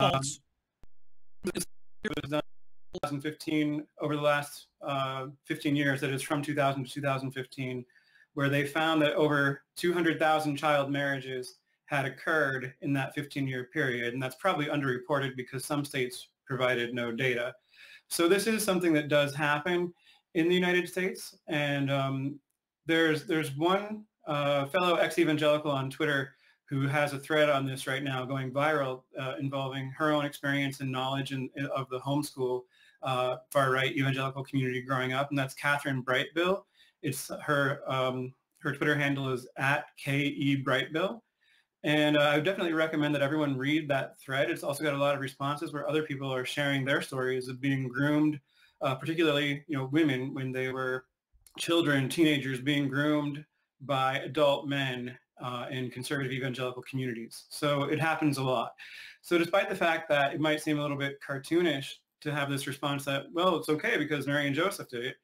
adults. This was done in 2015, over the last 15 years, that is from 2000 to 2015, where they found that over 200,000 child marriages had occurred in that 15-year period. And that's probably underreported because some states provided no data. So this is something that does happen in the United States. And there's one fellow ex-evangelical on Twitter who has a thread on this right now going viral, involving her own experience and knowledge of the homeschool far-right evangelical community growing up, and that's Catherine Brightbill. It's her Twitter handle is @KE_Brightbill. And I would definitely recommend that everyone read that thread. It's also got a lot of responses where other people are sharing their stories of being groomed, particularly women when they were children, teenagers, being groomed by adult men in conservative evangelical communities. So it happens a lot. So despite the fact that it might seem a little bit cartoonish to have this response that, well, it's okay because Mary and Joseph did it,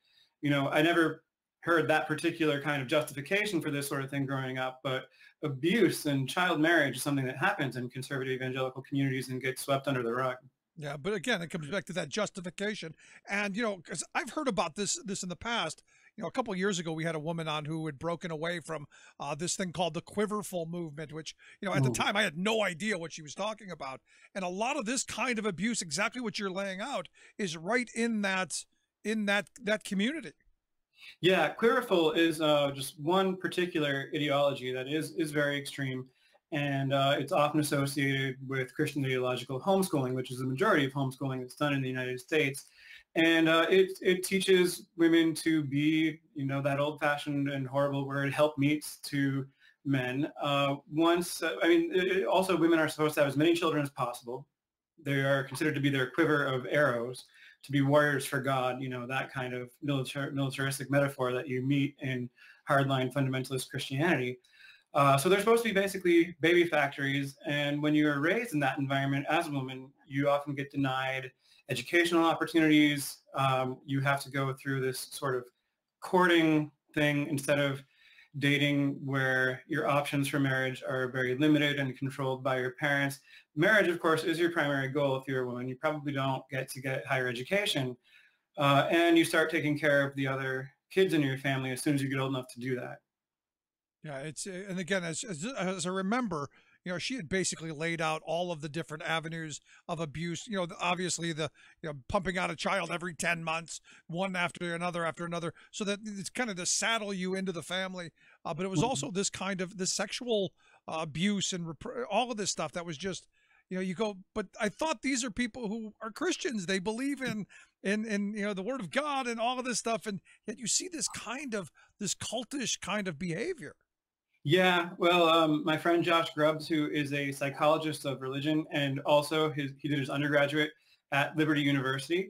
I never heard that particular kind of justification for this sort of thing growing up, but abuse and child marriage is something that happens in conservative evangelical communities and gets swept under the rug. Yeah, but again, it comes back to that justification. And, because I've heard about this in the past. A couple of years ago, we had a woman on who had broken away from this thing called the Quiverful movement, which, at the time I had no idea what she was talking about. And a lot of this kind of abuse, exactly what you're laying out, is right in that community. Yeah, Quiverful is just one particular ideology that is very extreme. And it's often associated with Christian ideological homeschooling, which is the majority of homeschooling that's done in the United States. And it teaches women to be, that old-fashioned and horrible word, helpmeets to men. Also women are supposed to have as many children as possible. They are considered to be their quiver of arrows, to be warriors for God, that kind of militaristic metaphor that you meet in hardline fundamentalist Christianity. So they're supposed to be basically baby factories. And when you're raised in that environment as a woman, you often get denied educational opportunities. You have to go through this sort of courting thing instead of dating, where your options for marriage are very limited and controlled by your parents. Marriage, of course, is your primary goal. If you're a woman, you probably don't get to get higher education. And you start taking care of the other kids in your family as soon as you get old enough to do that. Yeah, and again, as I remember, she had basically laid out all of the different avenues of abuse. Obviously the pumping out a child every 10 months, one after another, so that it's kind of to saddle you into the family. But it was also this kind of this sexual abuse and all of this stuff that was just, you go. But I thought these are people who are Christians. They believe in the Word of God and all of this stuff, and yet you see this cultish kind of behavior. Yeah, well, my friend Josh Grubbs, who is a psychologist of religion and also he did his undergraduate at Liberty University,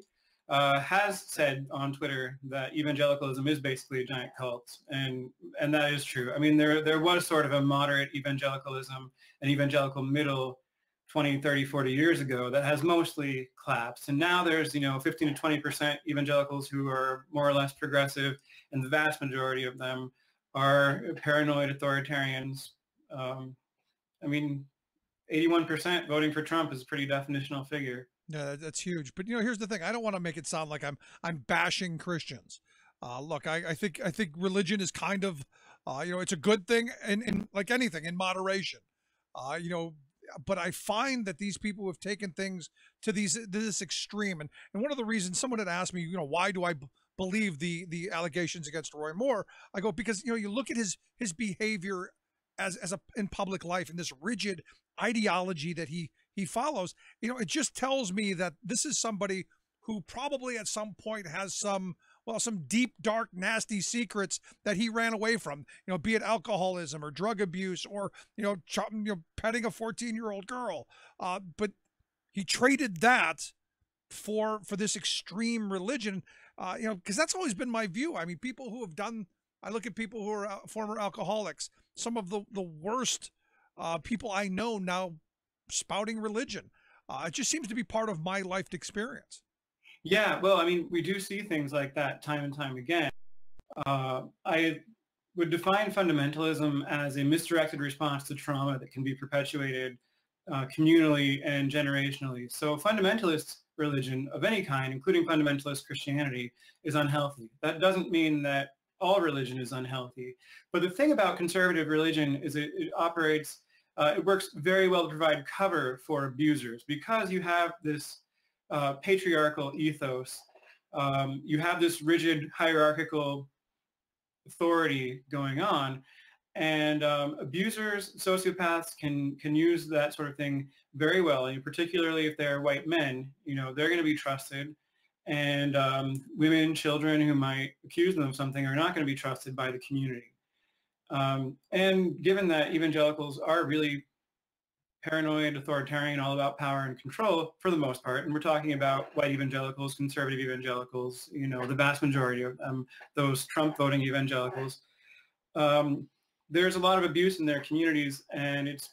has said on Twitter that evangelicalism is basically a giant cult, and that is true. I mean, there was sort of a moderate evangelicalism, an evangelical middle 20, 30, 40 years ago that has mostly collapsed. And now there's, 15 to 20% evangelicals who are more or less progressive, and the vast majority of them are paranoid authoritarians. 81% voting for Trump is a pretty definitional figure. Yeah, that's huge. But here's the thing: I don't want to make it sound like I'm bashing Christians. Look, I think religion is kind of, it's a good thing, in like anything, in moderation. But I find that these people have taken things to this extreme, and one of the reasons someone had asked me, why do I believe the allegations against Roy Moore? I go, because you look at his behavior as in public life, and this rigid ideology that he follows. It just tells me that this is somebody who probably at some point has some deep, dark, nasty secrets that he ran away from, be it alcoholism or drug abuse or, petting a 14-year-old girl. But he traded that for this extreme religion, because that's always been my view. I mean, people who have done, I look at people who are former alcoholics, some of the worst people I know now spouting religion. It just seems to be part of my life experience. Yeah, well, I mean, we do see things like that time and time again. I would define fundamentalism as a misdirected response to trauma that can be perpetuated communally and generationally. So fundamentalist religion of any kind, including fundamentalist Christianity, is unhealthy. That doesn't mean that all religion is unhealthy. But the thing about conservative religion is it operates, it works very well to provide cover for abusers because you have this patriarchal ethos. You have this rigid hierarchical authority going on. And abusers, sociopaths can use that sort of thing very well, and particularly if they're white men, they're going to be trusted. And women, children who might accuse them of something are not going to be trusted by the community. And given that evangelicals are really paranoid, authoritarian, all about power and control for the most part, and we're talking about white evangelicals, conservative evangelicals, the vast majority of them, those Trump voting evangelicals, there's a lot of abuse in their communities, and it's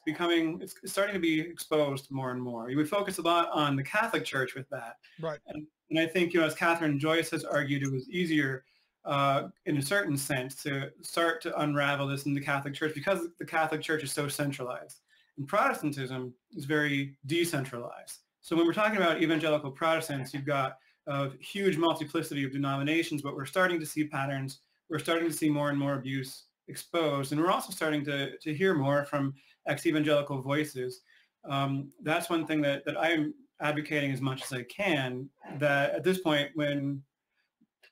starting to be exposed more and more. We focus a lot on the Catholic Church with that. Right. And I think, as Catherine Joyce has argued, it was easier in a certain sense to start to unravel this in the Catholic Church because the Catholic Church is so centralized. And Protestantism is very decentralized. So when we're talking about evangelical Protestants, you've got a huge multiplicity of denominations, but we're starting to see patterns. We're starting to see more and more abuse exposed, and we're also starting to hear more from ex-evangelical voices. That's one thing that I'm advocating as much as I can, that at this point, when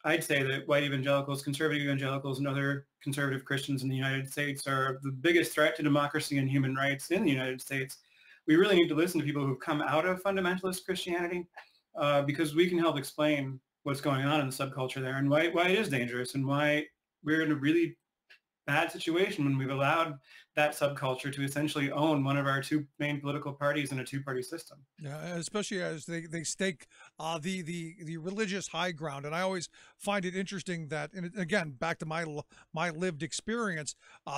I'd say that white evangelicals, conservative evangelicals, and other conservative Christians in the United States are the biggest threat to democracy and human rights in the United States, we really need to listen to people who've come out of fundamentalist Christianity because we can help explain what's going on in the subculture there and why it is dangerous and why we're in a really bad situation when we've allowed that subculture to essentially own one of our two main political parties in a two-party system. Yeah, especially as they stake the religious high ground, and I always find it interesting that, and again, back to my lived experience,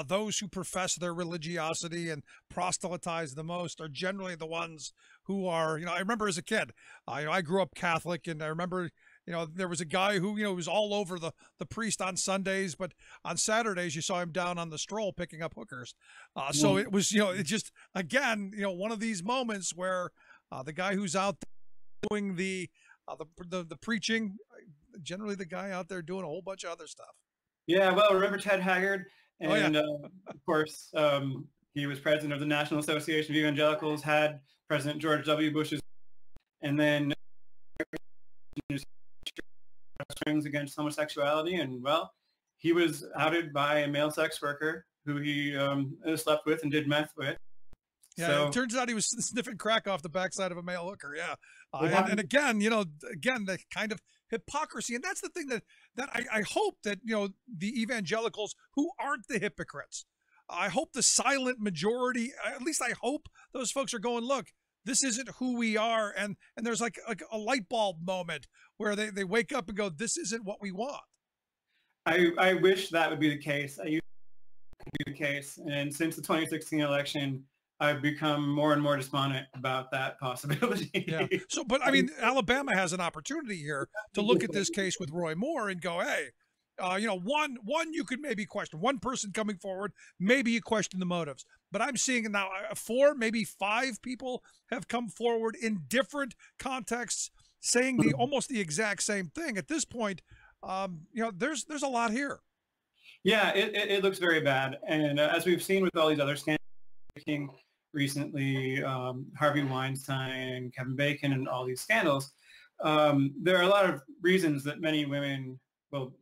those who profess their religiosity and proselytize the most are generally the ones who are, I remember as a kid, I grew up Catholic, and I remember. There was a guy who, was all over the priest on Sundays, but on Saturdays you saw him down on the stroll picking up hookers. So it was, it just, again, one of these moments where the guy who's out there doing the preaching, generally the guy out there doing a whole bunch of other stuff. Yeah, well, remember Ted Haggard? And of course, he was president of the National Association of Evangelicals, had President George W. Bush's, and then strings against homosexuality, and well, he was outed by a male sex worker who he slept with and did meth with. Yeah, so, it turns out he was sniffing crack off the backside of a male hooker. Yeah, and again, the kind of hypocrisy, and that's the thing that I hope that the evangelicals who aren't the hypocrites, I hope the silent majority, at least I hope those folks are going, look, this isn't who we are, and there's like a light bulb moment where they wake up and go, this isn't what we want. I wish that would be the case. I used to be the case, and since the 2016 election, I've become more and more despondent about that possibility. Yeah. So, but I mean, Alabama has an opportunity here to look at this case with Roy Moore and go, hey, one you could maybe question. One person coming forward, maybe you question the motives. But I'm seeing now 4, maybe 5 people have come forward in different contexts saying almost the exact same thing. At this point, there's a lot here. Yeah, it looks very bad. And as we've seen with all these other scandals recently, Harvey Weinstein, Kevin Bacon, and all these scandals, there are a lot of reasons that many women, well,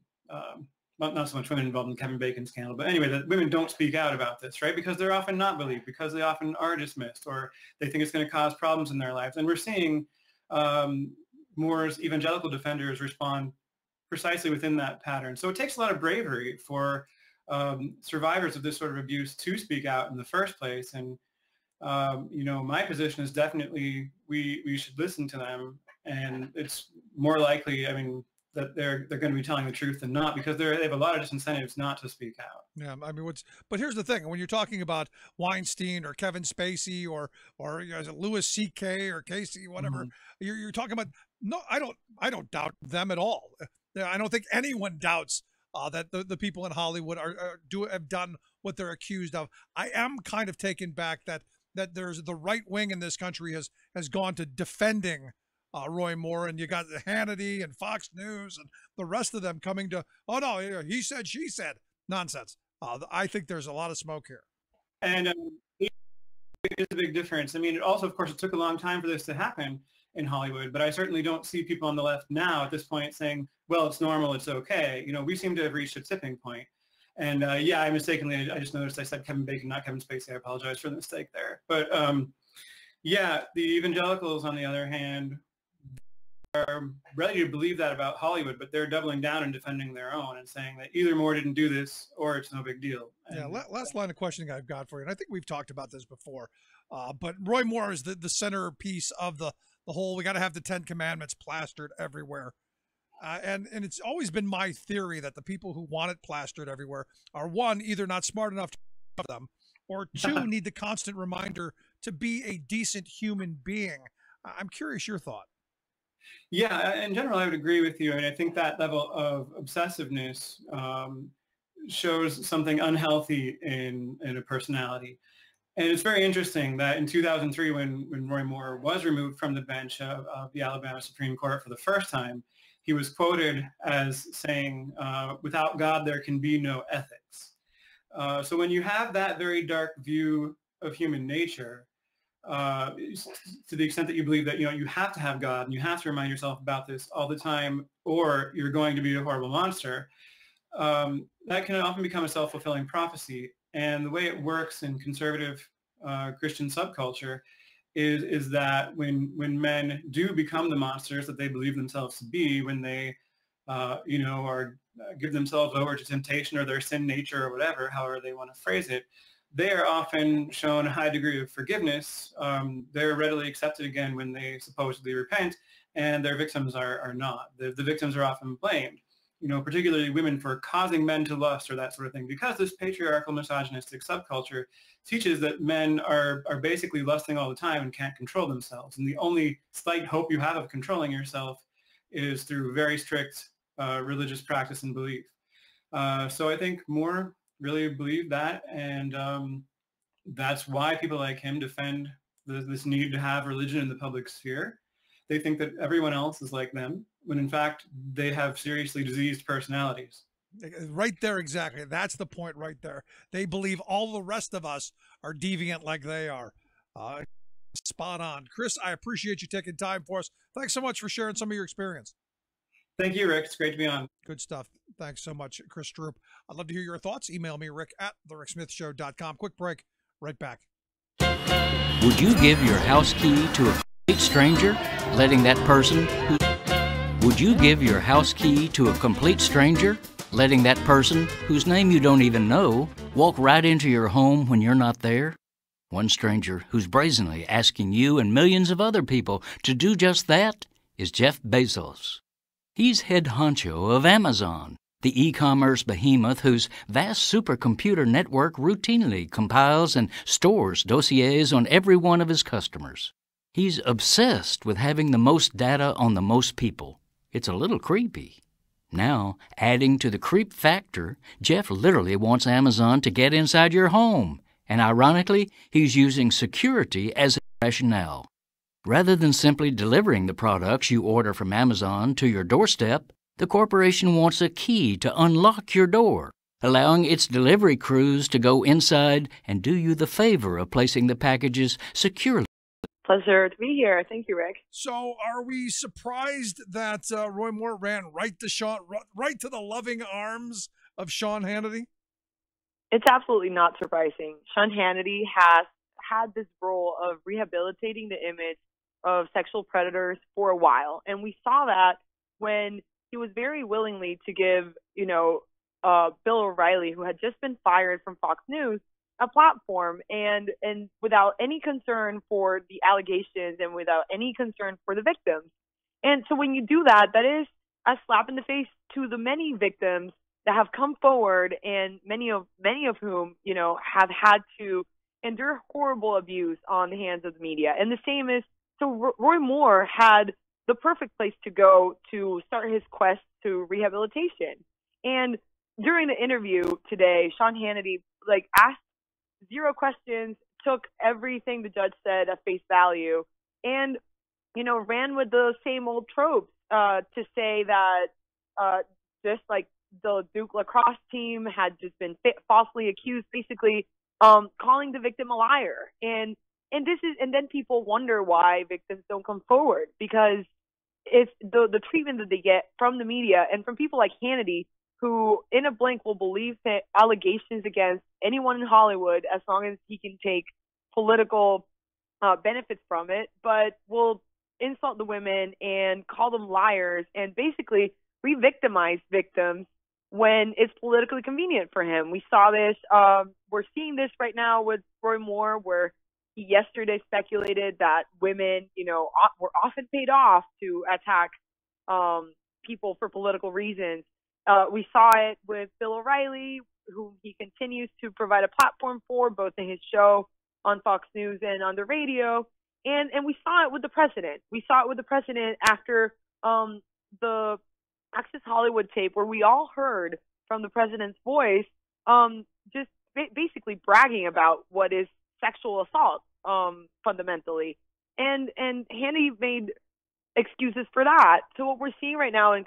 not so much women involved in the Kevin Bacon scandal, but anyway, that women don't speak out about this, right? Because they're often not believed, because they often are dismissed, or they think it's going to cause problems in their lives. And we're seeing Moore's evangelical defenders respond precisely within that pattern. So it takes a lot of bravery for survivors of this sort of abuse to speak out in the first place. And, my position is definitely we should listen to them. And it's more likely, that they're going to be telling the truth than not, because they have a lot of disincentives not to speak out. Yeah, but here's the thing: when you're talking about Weinstein or Kevin Spacey or Louis C.K. or Casey, whatever, you're talking about. No, I don't doubt them at all. I don't think anyone doubts that the people in Hollywood have done what they're accused of. I am kind of taken back that that there's the right wing in this country has gone to defending Roy Moore, and you got Hannity and Fox News and the rest of them coming to, oh no, he said, she said, nonsense. I think there's a lot of smoke here. And it is a big difference. I mean, it also, of course, it took a long time for this to happen in Hollywood, but I certainly don't see people on the left now at this point saying, well, it's normal, it's okay. You know, we seem to have reached a tipping point. And yeah, I mistakenly, I just noticed I said Kevin Bacon, not Kevin Spacey. I apologize for the mistake there. But yeah, the evangelicals, on the other hand, are ready to believe that about Hollywood, but they're doubling down and defending their own and saying that either Moore didn't do this or it's no big deal. And, yeah, last line of questioning I've got for you, and I think we've talked about this before, but Roy Moore is the centerpiece of the whole, we got to have the 10 Commandments plastered everywhere. And it's always been my theory that the people who want it plastered everywhere are, one, either not smart enough to have them, or two, need the constant reminder to be a decent human being. I'm curious your thought. Yeah, in general, I would agree with you. And I think that level of obsessiveness shows something unhealthy in a personality. And it's very interesting that in 2003, when Roy Moore was removed from the bench of the Alabama Supreme Court for the first time, he was quoted as saying, without God, there can be no ethics. So when you have that very dark view of human nature, to the extent that you believe that, you know, you have to have God and you have to remind yourself about this all the time, or you're going to be a horrible monster, that can often become a self-fulfilling prophecy. And the way it works in conservative Christian subculture is that when men do become the monsters that they believe themselves to be, when they, you know, are give themselves over to temptation or their sin nature or whatever, however they want to phrase it, they are often shown a high degree of forgiveness. They're readily accepted again when they supposedly repent, and their victims are not. The victims are often blamed, you know, particularly women, for causing men to lust or that sort of thing, because this patriarchal misogynistic subculture teaches that men are basically lusting all the time and can't control themselves. And the only slight hope you have of controlling yourself is through very strict religious practice and belief. So I think Moore really believed that, and that's why people like him defend this need to have religion in the public sphere. They think that everyone else is like them, when in fact they have seriously diseased personalities. Right there, exactly. That's the point right there. They believe all the rest of us are deviant like they are. Spot on. Chris, I appreciate you taking time for us. Thanks so much for sharing some of your experience. Thank you, Rick. It's great to be on. Good stuff. Thanks so much, Chris Stroop. I'd love to hear your thoughts. Email me, rick@thericksmithshow.com. Quick break. Right back. Would you give your house key to a complete stranger, letting that person Would you give your house key to a complete stranger, letting that person, whose name you don't even know, walk right into your home when you're not there? One stranger who's brazenly asking you and millions of other people to do just that is Jeff Bezos. He's head honcho of Amazon, the e-commerce behemoth whose vast supercomputer network routinely compiles and stores dossiers on every one of his customers. He's obsessed with having the most data on the most people. It's a little creepy. Now, adding to the creep factor, Jeff literally wants Amazon to get inside your home, and ironically, he's using security as a rationale. Rather than simply delivering the products you order from Amazon to your doorstep, the corporation wants a key to unlock your door, allowing its delivery crews to go inside and do you the favor of placing the packages securely. Pleasure to be here. Thank you, Rick. So, are we surprised that Roy Moore ran right to the loving arms of Sean Hannity? It's absolutely not surprising. Sean Hannity has had this role of rehabilitating the image of sexual predators for a while, and we saw that when he was very willingly to give, Bill O'Reilly, who had just been fired from Fox News, a platform, and without any concern for the allegations and without any concern for the victims. And so when you do that, that is a slap in the face to the many victims that have come forward, and many of whom, have had to endure horrible abuse on the hands of the media. And the same is, so Roy Moore had the perfect place to go to start his quest to rehabilitation. And during the interview today, Sean Hannity asked zero questions took everything the judge said at face value and, ran with the same old tropes to say that just like the Duke lacrosse team had just been falsely accused, basically calling the victim a liar. And then people wonder why victims don't come forward, because it's the treatment that they get from the media and from people like Hannity, who in a blink will believe that allegations against anyone in Hollywood as long as he can take political benefits from it, but will insult the women and call them liars and basically re-victimize victims when it's politically convenient for him. We saw this. We're seeing this right now with Roy Moore, where he yesterday speculated that women, were often paid off to attack people for political reasons. We saw it with Bill O'Reilly, whom he continues to provide a platform for, both in his show on Fox News and on the radio. And we saw it with the president. We saw it with the president after the Access Hollywood tape, where we all heard from the president's voice, just basically bragging about what is sexual assault, fundamentally. And Hannity made excuses for that. So what we're seeing right now in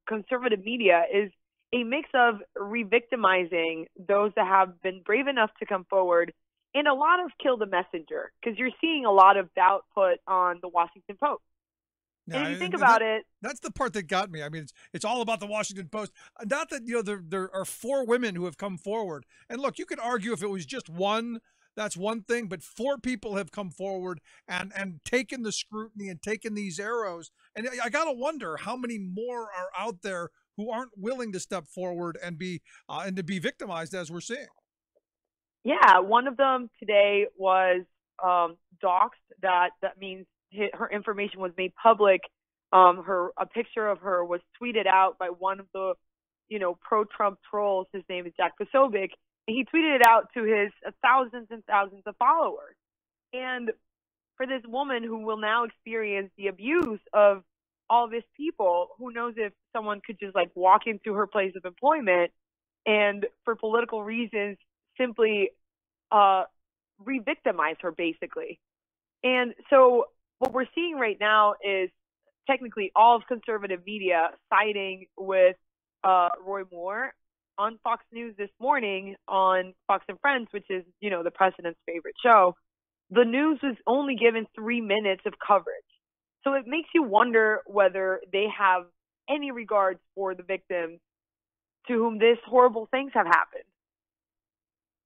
conservative media is a mix of re-victimizing those that have been brave enough to come forward, and a lot of kill the messenger, because you're seeing a lot of doubt put on the Washington Post. Yeah, and if you think about it, that's the part that got me. I mean, it's all about the Washington Post. Not that there are 4 women who have come forward. And look, you could argue if it was just one, that's one thing, but 4 people have come forward and taken the scrutiny and taken these arrows. And I gotta wonder how many more are out there who aren't willing to step forward and to be victimized, as we're seeing. Yeah, one of them today was doxxed. That means her information was made public. A picture of her was tweeted out by one of the, pro-Trump trolls. His name is Jack Posobiec, and he tweeted it out to his thousands and thousands of followers. And for this woman who will now experience the abuse of all these people, who knows if someone could just walk into her place of employment and for political reasons simply re-victimize her, basically. And so what we're seeing right now is technically all of conservative media siding with Roy Moore. On Fox News this morning, on Fox and Friends, which is, the president's favorite show, the news was only given 3 minutes of coverage. So it makes you wonder whether they have any regards for the victims to whom this horrible things have happened.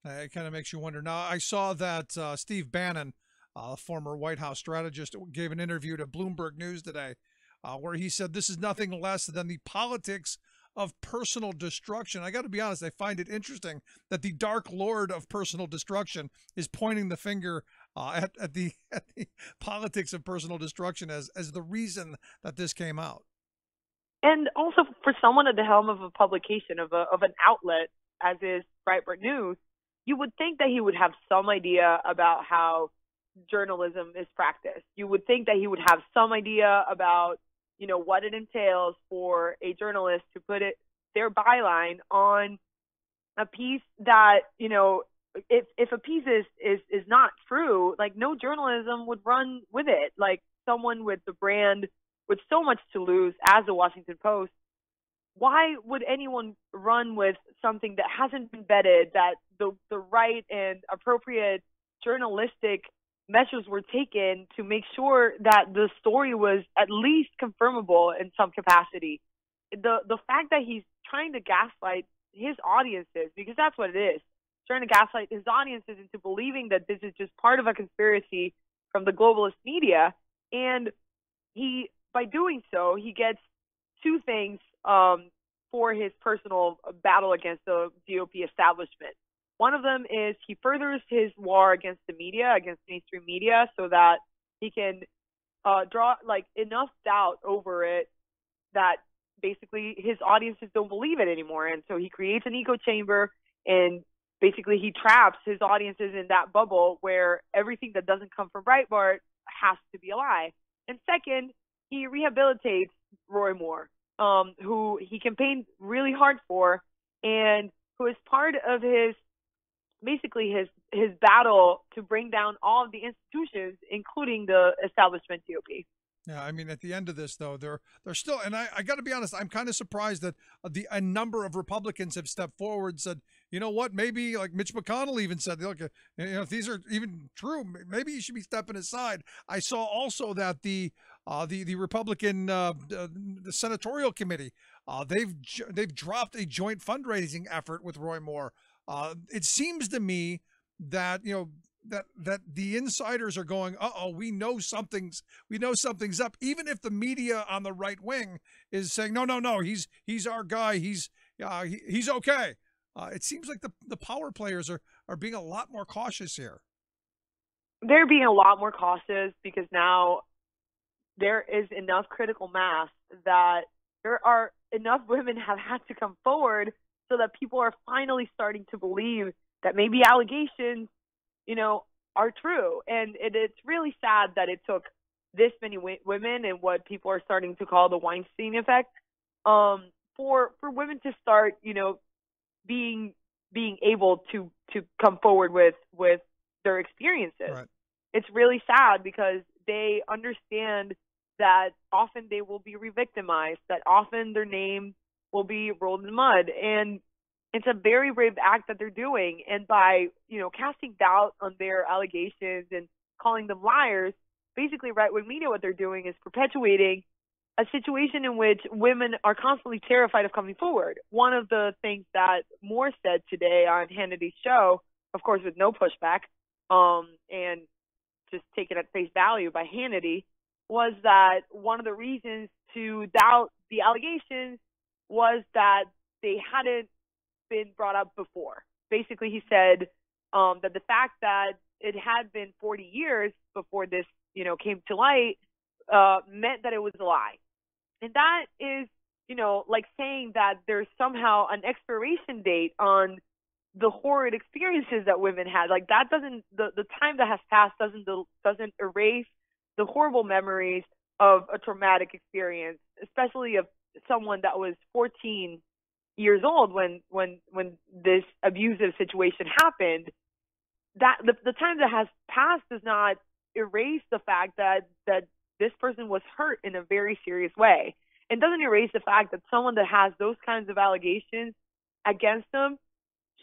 It kind of makes you wonder. Now, I saw that Steve Bannon, a former White House strategist, gave an interview to Bloomberg News today, where he said this is nothing less than the politics of personal destruction. I got to be honest, I find it interesting that the Dark Lord of personal destruction is pointing the finger at the politics of personal destruction as the reason that this came out. And also, for someone at the helm of a publication, of an outlet as is Breitbart News, you would think that he would have some idea about how journalism is practiced. You would think that he would have some idea about, what it entails for a journalist to put their byline on a piece that, if a piece is not true, no journalism would run with it. Someone with the brand with so much to lose as the Washington Post, why would anyone run with something that hasn't been vetted, that the right and appropriate journalistic measures were taken to make sure that the story was at least confirmable in some capacity? The fact that he's trying to gaslight his audiences, because that's what it is, trying to gaslight his audiences into believing that this is just part of a conspiracy from the globalist media, and by doing so, he gets 2 things for his personal battle against the GOP establishment. One of them is he furthers his war against the media, against mainstream media, so that he can draw enough doubt over it that basically his audiences don't believe it anymore. And so he creates an echo chamber, and basically he traps his audiences in that bubble where everything that doesn't come from Breitbart has to be a lie. And second, he rehabilitates Roy Moore, who he campaigned really hard for, and who is part of his basically his battle to bring down all of the institutions, including the establishment GOP. Yeah, I mean, at the end of this, though, they're still, and I got to be honest, I'm kind of surprised that a number of Republicans have stepped forward and said, you know what, maybe like Mitch McConnell even said, look, if these are even true, maybe you should be stepping aside. I saw also that the Republican the senatorial committee, they've dropped a joint fundraising effort with Roy Moore. It seems to me that that the insiders are going, we know something's up, even if the media on the right wing is saying no, he's our guy, he's okay. It seems like the power players are being a lot more cautious here. They're being a lot more cautious because now there is enough critical mass that there are enough women have had to come forward so that people are finally starting to believe that maybe allegations are true. And it's really sad that it took this many women and what people are starting to call the Weinstein effect, for women to start, being able to come forward with their experiences. Right. It's really sad because they understand that often they will be re-victimized, that often their name will be rolled in the mud. And it's a very brave act that they're doing. And by, casting doubt on their allegations and calling them liars, basically right-wing media, what they're doing is perpetuating a situation in which women are constantly terrified of coming forward. One of the things that Moore said today on Hannity's show, of course with no pushback, and just taken at face value by Hannity, was that one of the reasons to doubt the allegations was that they hadn't been brought up before. Basically, he said that the fact that it had been 40 years before this, came to light, meant that it was a lie. And that is, like saying that there's somehow an expiration date on the horrid experiences that women had. Like that doesn't, the time that has passed doesn't erase the horrible memories of a traumatic experience, especially of someone that was 14 years old when this abusive situation happened. That the time that has passed does not erase the fact that this person was hurt in a very serious way, and doesn't erase the fact that someone that has those kinds of allegations against them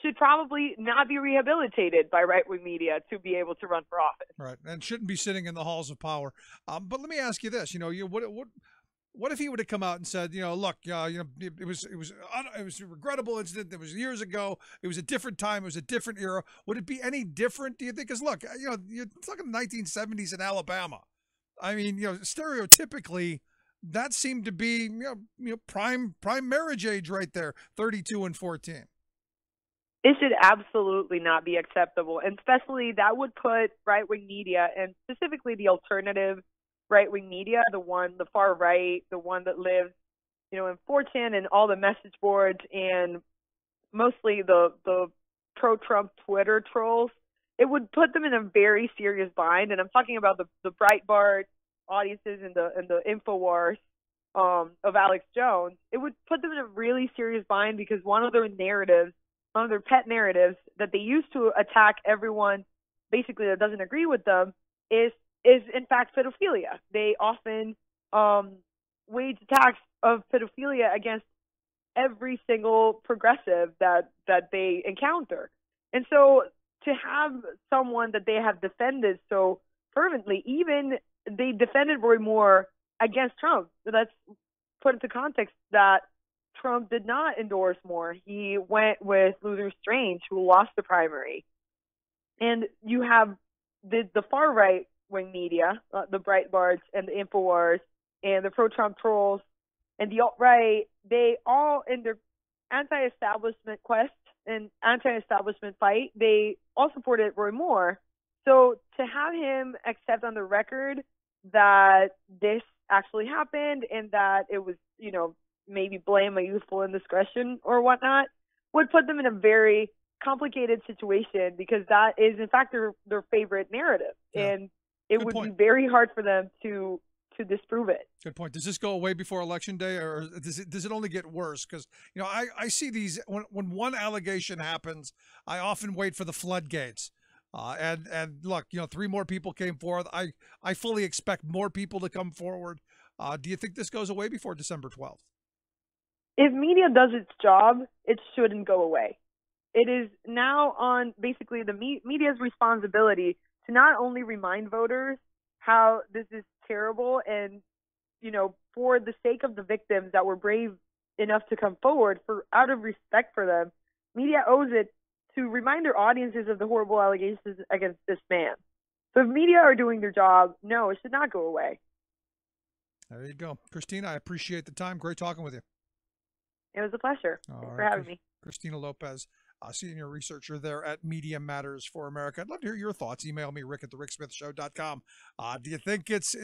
should probably not be rehabilitated by right-wing media to be able to run for office. Right, and shouldn't be sitting in the halls of power. But let me ask you this: what if he would have come out and said, look, it was a regrettable incident. That was years ago. It was a different time. It was a different era. Would it be any different, do you think? Because look, you're talking 1970s in Alabama. I mean, stereotypically, that seemed to be prime marriage age right there, 32 and 14. It should absolutely not be acceptable, and especially that would put right-wing media, and specifically the alternative right-wing media, the far right, the one that lives, in 4chan and all the message boards, and mostly the pro-Trump Twitter trolls, it would put them in a very serious bind. And I'm talking about the Breitbart audiences and the InfoWars of Alex Jones. It would put them in a really serious bind because one of their pet narratives that they use to attack everyone basically that doesn't agree with them is in fact pedophilia. They often wage attacks of pedophilia against every single progressive that they encounter. And so to have someone that they have defended so fervently, even they defended Roy Moore against Trump. So let's put into context that Trump did not endorse Moore. He went with Luther Strange, who lost the primary. And you have the far right wing media, the Breitbarts and the InfoWars and the pro-Trump trolls and the alt-right, they all, in their anti-establishment quest and anti-establishment fight, they all supported Roy Moore. So to have him accept on the record that this actually happened and that it was, maybe blame a youthful indiscretion or whatnot, would put them in a very complicated situation because that is, in fact, their favorite narrative. Yeah. And it would be very hard for them to to disprove it. Good point. Does this go away before Election Day, or does it only get worse? Because, you know, I see these when one allegation happens, I often wait for the floodgates. And look, you know, 3 more people came forward. I fully expect more people to come forward. Do you think this goes away before December 12th? If media does its job, it shouldn't go away. It is now on basically the media's responsibility to not only remind voters how this is terrible and, you know, for the sake of the victims that were brave enough to come forward, for out of respect for them, media owes it to remind their audiences of the horrible allegations against this man. So if media are doing their job, no, it should not go away. There you go. Christina, I appreciate the time. Great talking with you. It was a pleasure. Thanks for having me. Christina Lopez, senior researcher there at Media Matters for America. I'd love to hear your thoughts. Email me, Rick at thericksmithshow.com. Do you think it's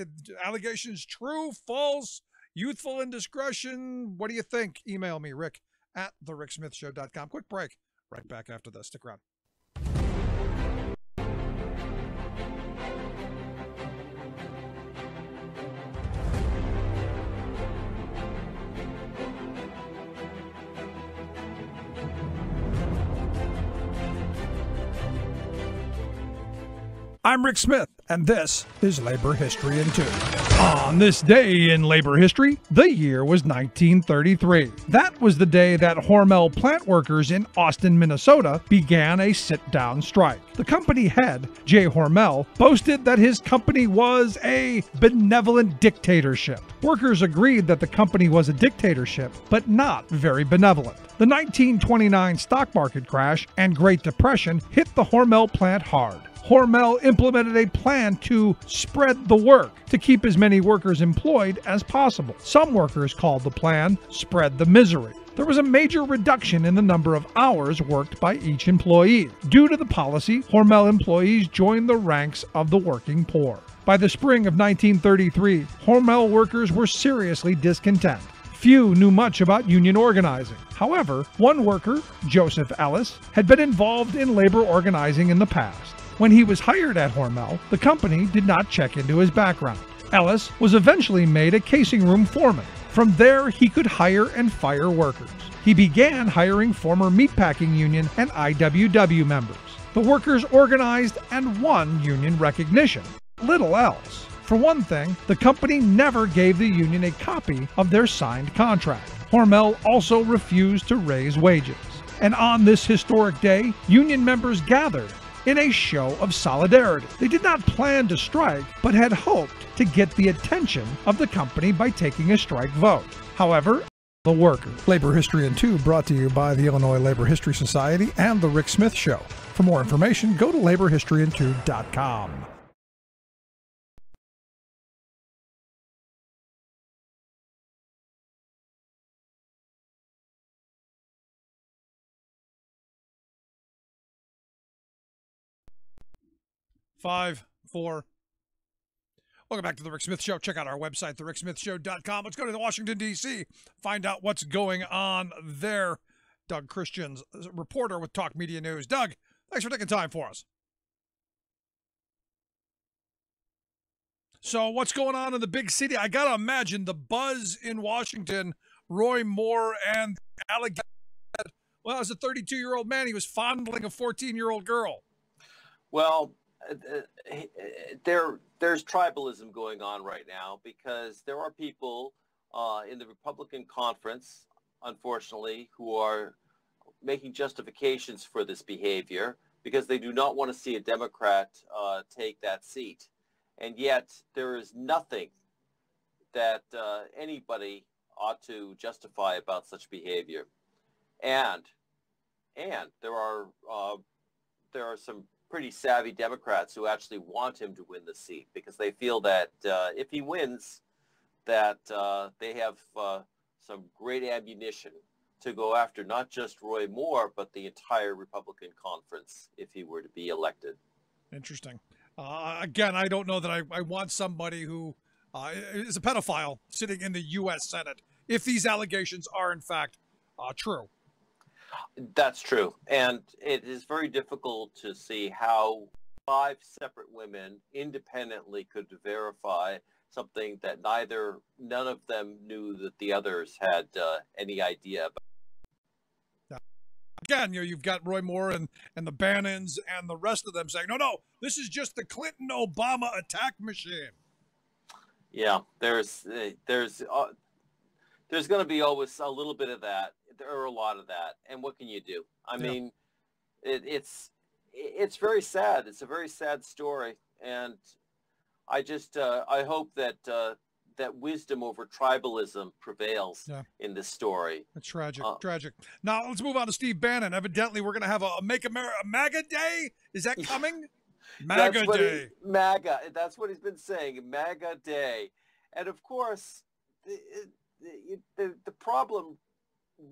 allegations true, false, youthful indiscretion? What do you think? Email me, Rick at thericksmithshow.com. Quick break. Right back after this. Stick around. I'm Rick Smith, and this is Labor History in 2. On this day in labor history, the year was 1933. That was the day that Hormel plant workers in Austin, Minnesota began a sit-down strike. The company head, Jay Hormel, boasted that his company was a benevolent dictatorship. Workers agreed that the company was a dictatorship, but not very benevolent. The 1929 stock market crash and Great Depression hit the Hormel plant hard. Hormel implemented a plan to spread the work to keep as many workers employed as possible. Some workers called the plan Spread the Misery. There was a major reduction in the number of hours worked by each employee. Due to the policy, Hormel employees joined the ranks of the working poor. By the spring of 1933, Hormel workers were seriously discontent. Few knew much about union organizing. However, one worker, Joseph Ellis, had been involved in labor organizing in the past. When he was hired at Hormel, the company did not check into his background. Ellis was eventually made a casing room foreman. From there, he could hire and fire workers. He began hiring former Meatpacking Union and IWW members. The workers organized and won union recognition. Little else. For one thing, the company never gave the union a copy of their signed contract. Hormel also refused to raise wages. And on this historic day, union members gathered in a show of solidarity. They did not plan to strike, but had hoped to get the attention of the company by taking a strike vote. However, the workers. Labor History in 2 brought to you by the Illinois Labor History Society and The Rick Smith Show. For more information, go to laborhistoryin2.com. Five, four. Welcome back to The Rick Smith Show. Check out our website, thericksmithshow.com. Let's go to Washington, D.C., find out what's going on there. Doug Christians, reporter with Talk Media News. Doug, thanks for taking time for us. So what's going on in the big city? I got to imagine the buzz in Washington, Roy Moore and allegation. Well, as a 32-year-old man, he was fondling a 14-year-old girl. Well, there's tribalism going on right now because there are people in the Republican conference, unfortunately, who are making justifications for this behavior because they do not want to see a Democrat take that seat. And yet there is nothing that anybody ought to justify about such behavior. And there are some pretty savvy Democrats who actually want him to win the seat because they feel that if he wins, that they have some great ammunition to go after not just Roy Moore, but the entire Republican conference if he were to be elected. Interesting. Again, I don't know that I want somebody who is a pedophile sitting in the U.S. Senate if these allegations are, in fact, true. That's true. And it is very difficult to see how 5 separate women independently could verify something that none of them knew that the others had any idea about. Again, you've got Roy Moore and the Bannons and the rest of them saying, no, this is just the Clinton-Obama attack machine. Yeah, there's going to be always a little bit of that, or a lot of that. And what can you do? I mean, it's very sad. It's a very sad story. And I just, I hope that that wisdom over tribalism prevails in this story. It's tragic, tragic. Now let's move on to Steve Bannon. Evidently, we're going to have a Make America MAGA Day. Is that coming? MAGA Day. MAGA. That's what he's been saying. MAGA Day. And of course, the problem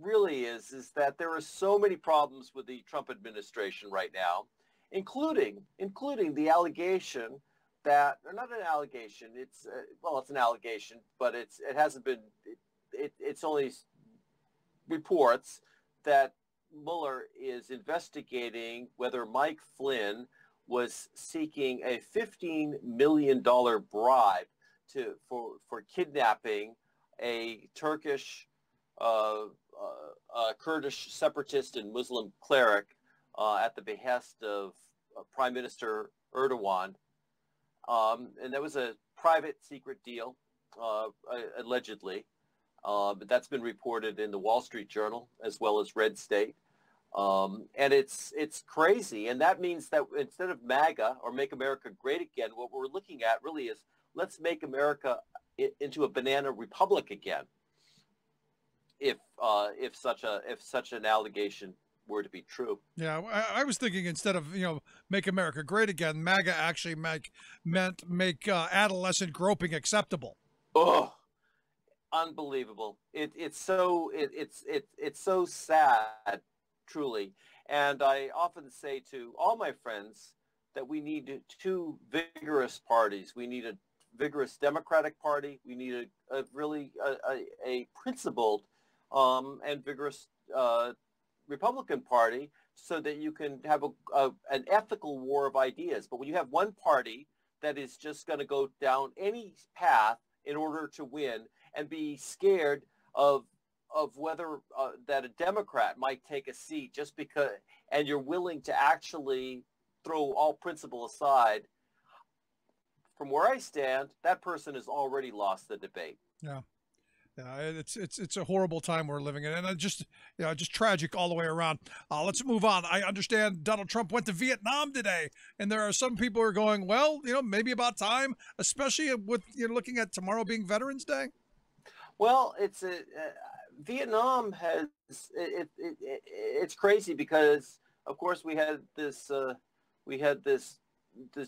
really is that there are so many problems with the Trump administration right now, including the allegation that, or not an allegation, it's it's an allegation, but it hasn't been, it's only reports that Mueller is investigating whether Mike Flynn was seeking a $15 million bribe for kidnapping a Turkish Kurdish separatist and Muslim cleric at the behest of Prime Minister Erdogan. And that was a private secret deal, allegedly. But that's been reported in the Wall Street Journal as well as Red State. And it's crazy. And that means that instead of MAGA or Make America Great Again, what we're looking at really is let's make America into a banana republic again. If such an allegation were to be true. Yeah, I was thinking instead of Make America Great Again, MAGA actually meant make adolescent groping acceptable. Oh, unbelievable! It's so sad, truly. And I often say to all my friends that we need two vigorous parties. We need a vigorous Democratic Party. We need a really principled and vigorous Republican Party, so that you can have an ethical war of ideas. But when you have one party that is just going to go down any path in order to win and be scared of whether that a Democrat might take a seat just because, and you're willing to actually throw all principle aside, from where I stand, that person has already lost the debate. Yeah. Yeah, it's a horrible time we're living in, and just tragic all the way around. Let's move on. I understand Donald Trump went to Vietnam today, and there are some people who are going, well, maybe about time, especially with looking at tomorrow being Veterans Day. Well, it's Vietnam has it's crazy because of course we had this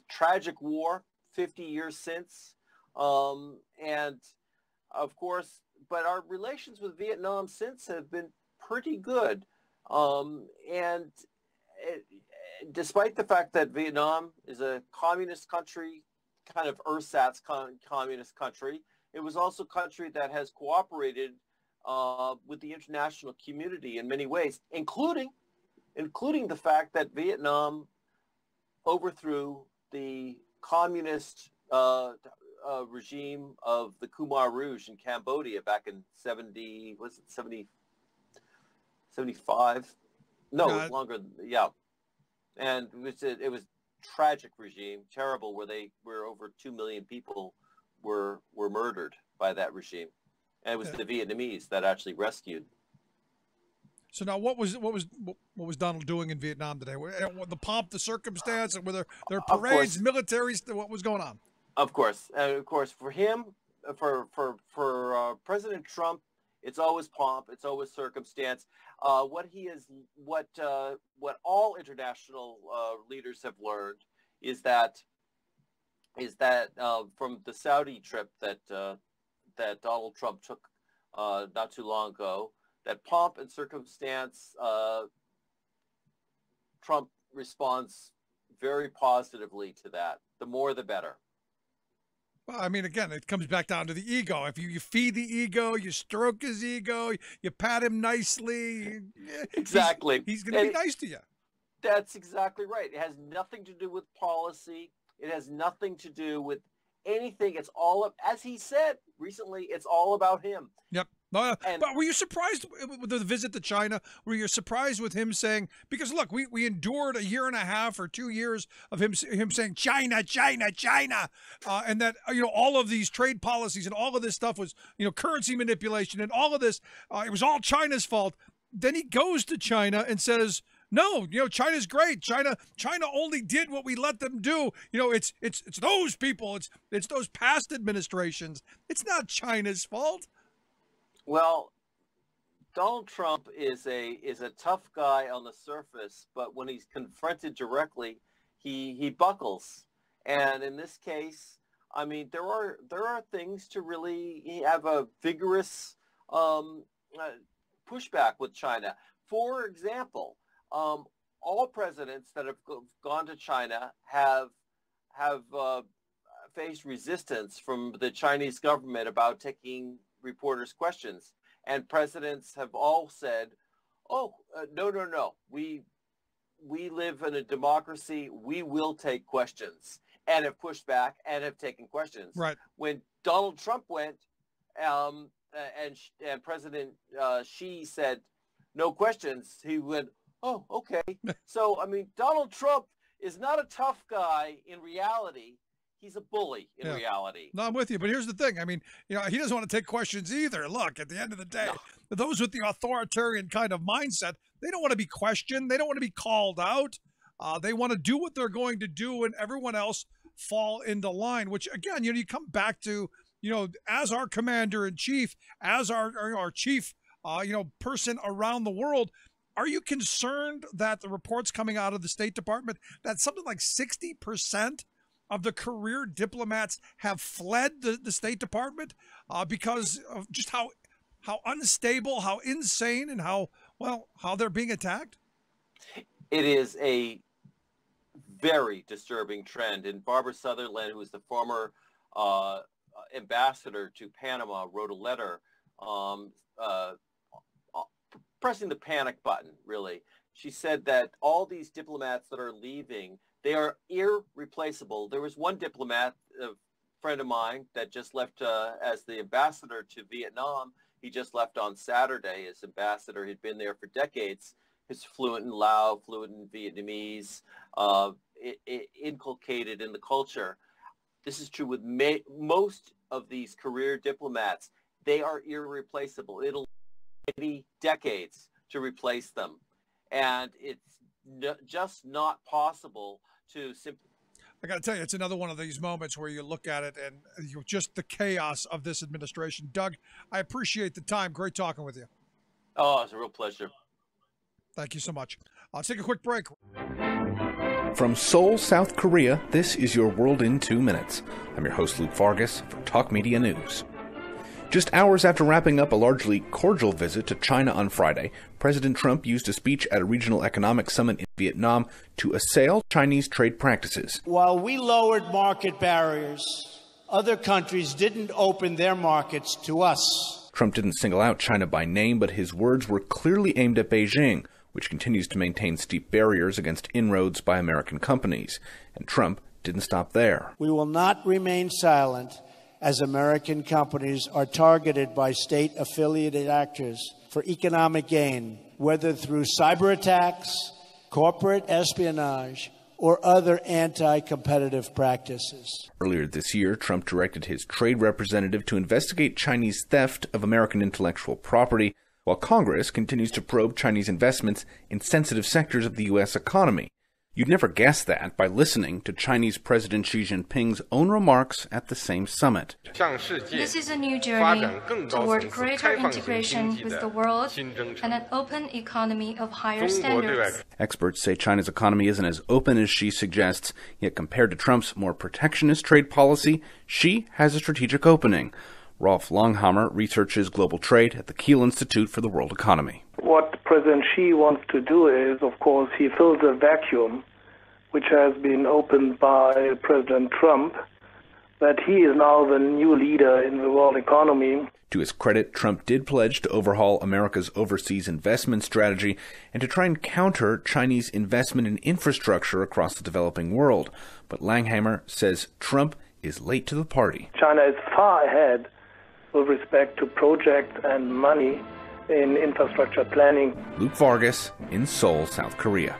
tragic war 50 years since, and of course. But our relations with Vietnam since have been pretty good. Despite the fact that Vietnam is a communist country, kind of ersatz communist country, it was also a country that has cooperated with the international community in many ways, including the fact that Vietnam overthrew the communist regime of the Khmer Rouge in Cambodia back in 75? No, it was longer. Yeah. And it was tragic regime, terrible, where over 2 million people were murdered by that regime. And it was the Vietnamese that actually rescued. So now, what was Donald doing in Vietnam today? The pomp, the circumstance, and were there parades, militaries? What was going on? Of course, for him, for President Trump, it's always pomp, it's always circumstance. What all international leaders have learned is that from the Saudi trip that Donald Trump took not too long ago, that pomp and circumstance, Trump responds very positively to that. The more, the better. Well, I mean, again, it comes back down to the ego. If you feed the ego, you stroke his ego, you pat him nicely. Exactly. He's going to be nice to you. That's exactly right. It has nothing to do with policy. It has nothing to do with anything, it's all, as he said recently, it's all about him. Yep. But were you surprised with the visit to China? Were you surprised with him saying, because look, we endured a year and a half or 2 years of him saying China, China, China, and that all of these trade policies and all of this stuff was currency manipulation and all of this, it was all China's fault. Then he goes to China and says, no, China's great. China only did what we let them do. It's those people. It's those past administrations. It's not China's fault. Well, Donald Trump is a tough guy on the surface, but when he's confronted directly, he buckles. And in this case, I mean, there are things to really have a vigorous pushback with China. For example, all presidents that have gone to China have faced resistance from the Chinese government about taking reporters' questions, and presidents have all said, "Oh, no, we live in a democracy. We will take questions," and have pushed back and have taken questions. Right. When Donald Trump went, and President Xi said, "No questions," he went, "Oh, okay." So, I mean, Donald Trump is not a tough guy in reality. He's a bully in reality. No, I'm with you. But here's the thing. I mean, he doesn't want to take questions either. Look, at the end of the day, those with the authoritarian kind of mindset, they don't want to be questioned. They don't want to be called out. They want to do what they're going to do and everyone else fall into line, which, again, you come back to, as our commander-in-chief, as our chief, person around the world, are you concerned that the reports coming out of the State Department that something like 60% of the career diplomats have fled the State Department because of just how unstable, how insane, and how they're being attacked? It is a very disturbing trend. And Barbara Sutherland, who is the former ambassador to Panama, wrote a letter pressing the panic button, really. She said that all these diplomats that are leaving, they are irreplaceable. There was one diplomat, a friend of mine, that just left as the ambassador to Vietnam. He just left on Saturday as ambassador. He'd been there for decades. He's fluent in Lao, fluent in Vietnamese, inculcated in the culture. This is true with most of these career diplomats. They are irreplaceable. It'll take decades to replace them. And it's just not possible to simply... I got to tell you, it's another one of these moments where you look at it and just the chaos of this administration. Doug, I appreciate the time. Great talking with you. Oh, it's a real pleasure. Thank you so much. Let's take a quick break. From Seoul, South Korea, this is your World in 2 Minutes. I'm your host, Luke Vargas, for Talk Media News. Just hours after wrapping up a largely cordial visit to China on Friday, President Trump used a speech at a regional economic summit in Vietnam to assail Chinese trade practices. While we lowered market barriers, other countries didn't open their markets to us. Trump didn't single out China by name, but his words were clearly aimed at Beijing, which continues to maintain steep barriers against inroads by American companies. And Trump didn't stop there. We will not remain silent as American companies are targeted by state-affiliated actors for economic gain, whether through cyber attacks, corporate espionage, or other anti-competitive practices. Earlier this year, Trump directed his trade representative to investigate Chinese theft of American intellectual property, while Congress continues to probe Chinese investments in sensitive sectors of the U.S. economy. You'd never guess that by listening to Chinese President Xi Jinping's own remarks at the same summit. This is a new journey toward greater integration with the world and an open economy of higher standards. Experts say China's economy isn't as open as Xi suggests, yet compared to Trump's more protectionist trade policy, Xi has a strategic opening. Rolf Langhammer researches global trade at the Kiel Institute for the World Economy. What President Xi wants to do is, of course, he fills a vacuum which has been opened by President Trump, that he is now the new leader in the world economy. To his credit, Trump did pledge to overhaul America's overseas investment strategy and to try and counter Chinese investment in infrastructure across the developing world. But Langhammer says Trump is late to the party. China is far ahead with respect to projects and money in infrastructure planning. Luke Vargas in Seoul, South Korea.